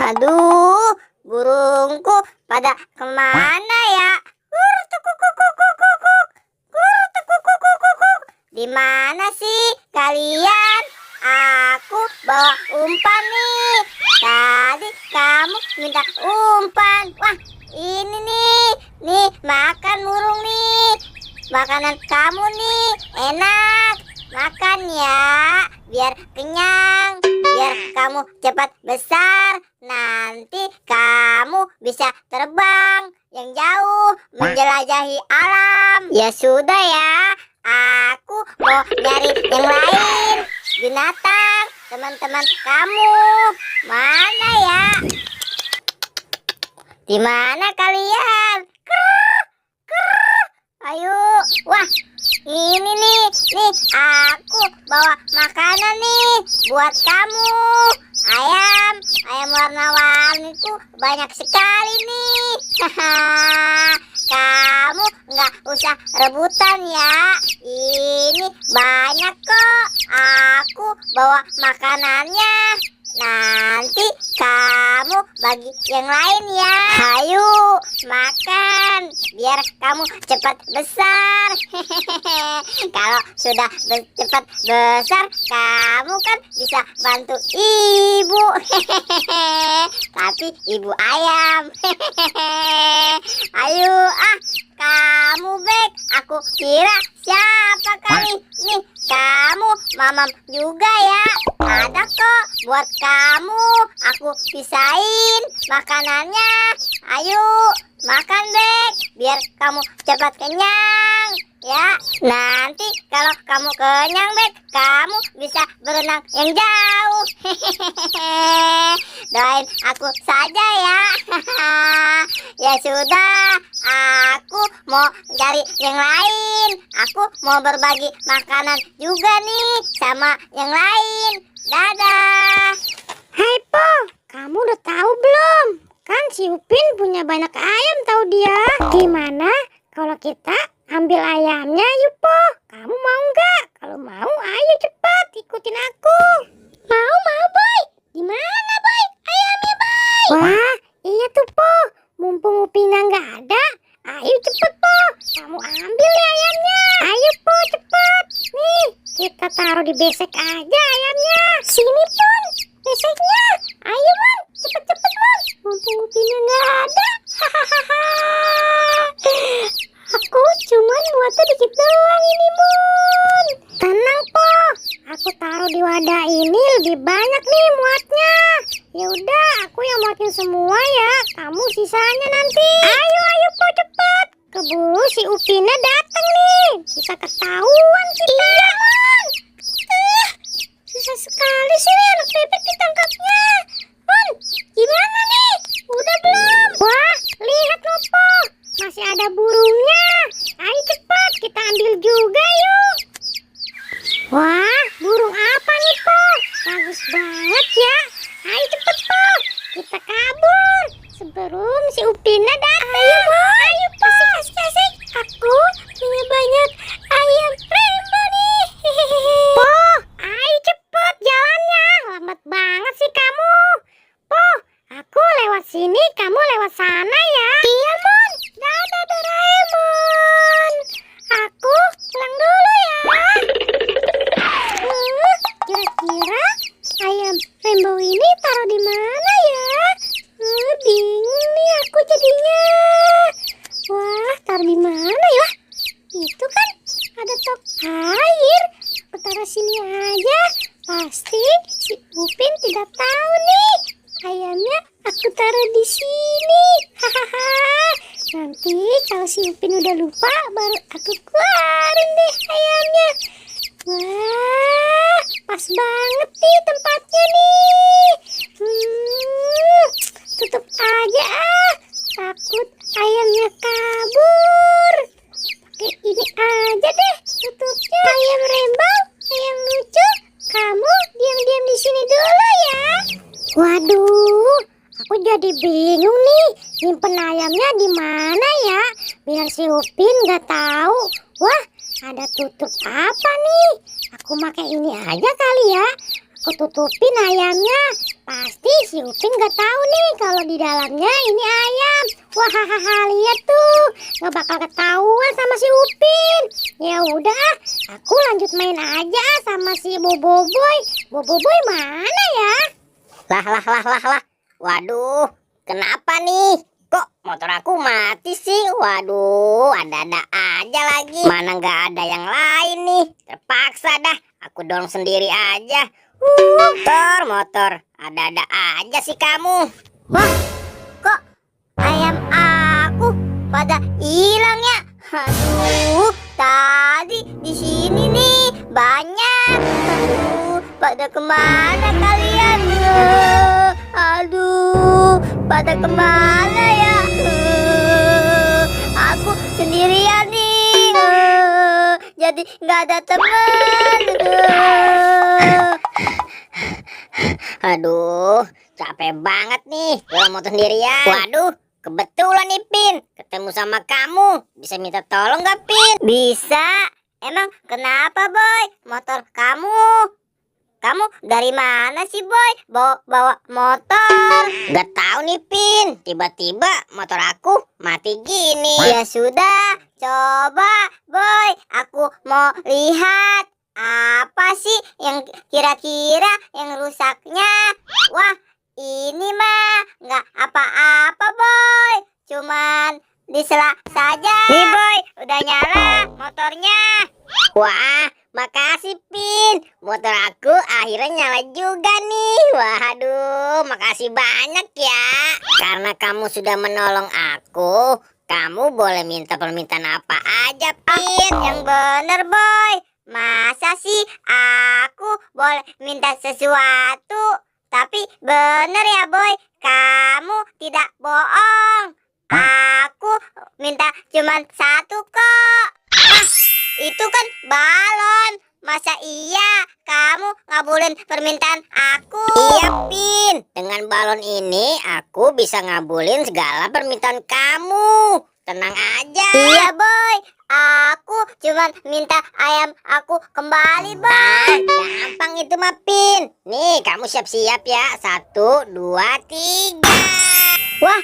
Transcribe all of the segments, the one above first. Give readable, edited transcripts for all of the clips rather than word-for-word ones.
Aduh, burungku pada kemana ya? Di mana sih kalian? Aku bawa umpan nih. Tadi kamu minta umpan. Wah, ini nih makan burung nih. Makanan kamu nih enak. Makan ya, biar kenyang, biar kamu cepat besar. Nanti kamu bisa terbang yang jauh, menjelajahi alam. Ya sudah ya, aku mau nyari yang lain. Binatang, teman-teman kamu. Mana ya? Di mana kalian? Ayo, wah, ini nih, aku bawa makanan nih buat kamu. Ayam warna-warniku banyak sekali nih. Kamu nggak usah rebutan ya. Ini banyak kok. Aku bawa makanannya. Nanti kamu bagi yang lain ya. Ayo makan biar kamu cepat besar. Kalau sudah cepat besar, kamu kan bisa bantu ibu. Tapi ibu ayam. Ayo kamu Bek, aku kira siapa kali. Nih kamu mamam juga ya. Ada kok buat kamu. Aku pisahin makanannya. Ayo makan Bek, biar kamu cepat kenyang ya. Nanti kalau kamu kenyang Bek, kamu bisa berenang yang jauh. Doain aku saja ya. Ya sudah, aku mau cari yang lain. Aku mau berbagi makanan juga nih sama yang lain. Dadah. Hai Po, kamu udah tahu belum? Kan si Upin punya banyak ayam tahu dia. Gimana kalau kita ambil ayamnya yuk Po? Kamu mau nggak? Kalau mau ayo cepat ikutin aku. Mau Boy. Di mana Boy? Ayamnya Boy. Wah iya tuh Po, mumpung Upinnya nggak ada. Ayo cepet Po, kamu ambil ya ayamnya. Ayo Po cepet. Nih kita taruh di besek aja ayamnya. Sini Pon, beseknya. Ayo Mon, cepet-cepet Mon. Mumpung Upinnya nggak ada. Aku cuman muatnya dikit doang ini Mon. Tenang Po, aku taruh di wadah ini lebih banyak nih muatnya. Ya udah, aku yang muatin semua ya. Kamu sisanya nanti. Ayo Po cepet. Keburu si Upinnya datang nih. Bisa ketahuan kita. Iya Mon. Susah sekali sih anak bebek ditangkapnya. Mon, gimana nih? Udah belum? Wah, lihat loh Po. Masih ada burungnya. Ayo cepat kita ambil juga yuk. Wah, burung apa nih Po? Bagus banget ya. Ayo cepet Po, kita kabur sebelum si Upinnya datang. Ayo Po, asik. Aku punya banyak ayam rainbow nih. Po, ayo cepet jalannya. Lambat banget sih kamu. Po, aku lewat sini, kamu lewat sana ya. Iya Mon. Dadah Doraemon. Aku pulang dulu ya. Kira-kira ayam rainbow ini taruh di mana ya? Bingung nih aku jadinya. Wah, taruh di mana ya? Itu kan ada tok air. Aku taruh sini aja. Pasti si Upin tidak tahu nih. Ayamnya aku taruh di sini. Hahaha. Nanti kalau si Upin udah lupa, baru aku keluarin deh ayamnya. Wah, pas banget nih tempatnya nih. Tutup aja takut ayamnya kabur. Pakai ini aja deh tutupnya. Ayam rainbow, ayam lucu, kamu diam-diam di sini dulu ya. Waduh, aku jadi bingung nih. Nyimpen ayamnya di mana ya? Biar si Upin nggak tahu. Wah, ada tutup apa nih? Aku pakai ini aja kali ya. aku tutupin ayamnya. Pasti si Upin gak tahu nih kalau di dalamnya ini ayam. Wah, lihat tuh, gak bakal ketahuan sama si Upin. Ya udah, aku lanjut main aja sama si Boboiboy. Boboiboy mana ya? Lah. Waduh, kenapa nih? Kok motor aku mati sih? Waduh, ada-ada aja lagi. Mana nggak ada yang lain nih? Terpaksa dah, aku dorong sendiri aja. Motor, ada-ada aja sih kamu. Wah, kok ayam aku pada hilang ya? Aduh, tadi di sini nih banyak. Aduh, pada kemana kalian? Aduh, pada kemana ya? Aku sendirian nih. Jadi nggak ada teman. Aduh, capek banget nih kalau motor sendirian. Waduh, kebetulan nih Pin, ketemu sama kamu. Bisa minta tolong gak Pin? Bisa. Emang kenapa Boy? Motor kamu? Kamu dari mana sih Boy? Bawa motor? Gak tahu nih Pin. Tiba-tiba motor aku mati gini. Ya sudah, coba Boy. Aku mau lihat. Apa sih yang kira-kira yang rusaknya? Wah, ini mah nggak apa-apa Boy. Cuman disela saja. Nih Boy, udah nyala motornya. Wah, makasih Pin. Motor aku akhirnya nyala juga nih. Waduh, makasih banyak ya. Karena kamu sudah menolong aku, kamu boleh minta permintaan apa aja Pin. Yang bener Boy. Masa sih aku boleh minta sesuatu? Tapi bener ya Boy, kamu tidak bohong. Aku minta cuman satu kok. Itu kan balon. Masa iya kamu ngabulin permintaan aku? Iya Pin, dengan balon ini aku bisa ngabulin segala permintaan kamu. Tenang aja. Iya Boy, aku cuman minta ayam aku kembali Boy. Gampang itu mah Pin. Nih kamu siap-siap ya. 1, 2, 3. Wah,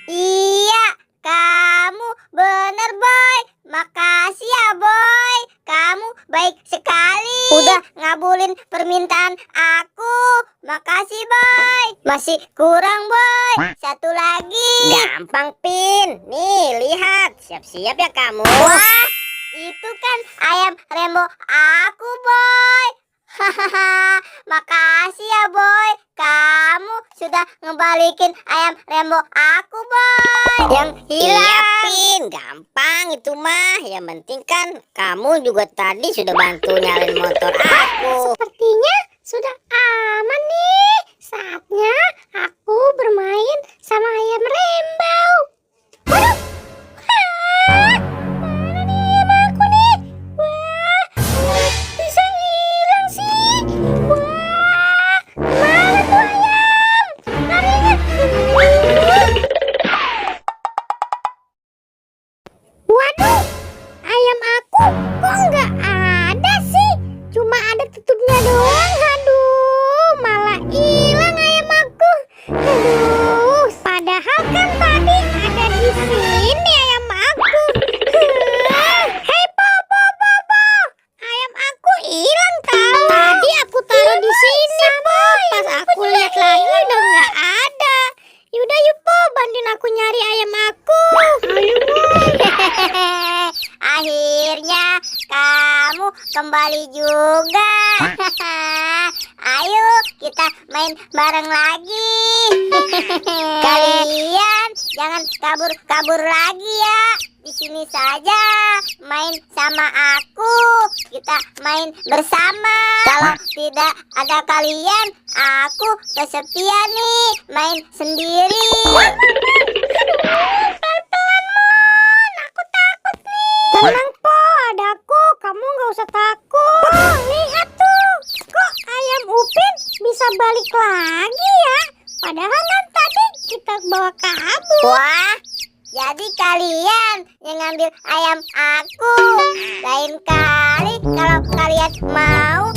iya kamu bener Boy. Makasih ya Boy, kamu baik sekali. Udah ngabulin permintaan aku. Makasih Boy. Masih kurang Boy, satu lagi. Gampang Pin. Nih lihat, siap-siap ya kamu. Wah, itu kan ayam Rembo aku Boy. Hahaha, makasih ya Boy. Kamu sudah ngebalikin ayam Rembo aku Boy. Yang hilang. Iya Pin, gampang itu mah. Yang penting kan kamu juga tadi sudah bantu nyalain motor aku. Sepertinya sudah aman nih. Saatnya aku bermain sama ayam Rembo. Waduh, mana nih ayam aku nih? Wah, bisa hilang sih. Wah, mana tuh ayam? Larinya. Waduh, ayam aku kok nggak ada sih? Cuma ada tutupnya doang. Aduh, malah hilang ayam aku. Aduh, padahal kan tadi ada di sini ayam aku. Hei Po, ayam aku hilang tahu. Tadi aku taruh di sini Po. Pas aku lihat lagi udah nggak ada. Yaudah yuk Po, bantuin aku nyari ayam aku. Ayo Po. Akhirnya kamu kembali juga. Ayo kita main bareng lagi. Kalian jangan kabur-kabur lagi ya. Di sini saja main sama aku. Kita main bersama. Kalau tidak ada kalian, aku kesepian nih. Main sendiri. Pelan-pelan Mon, aku takut nih. Tenang Po, ada aku, kamu nggak usah takut. Po, lihat tuh, kok ayam Upin bisa balik lagi ya? Padahal kan tadi kita bawa kabur. Wah, jadi kalian yang ngambil ayam aku. Lain kali kalau kalian mau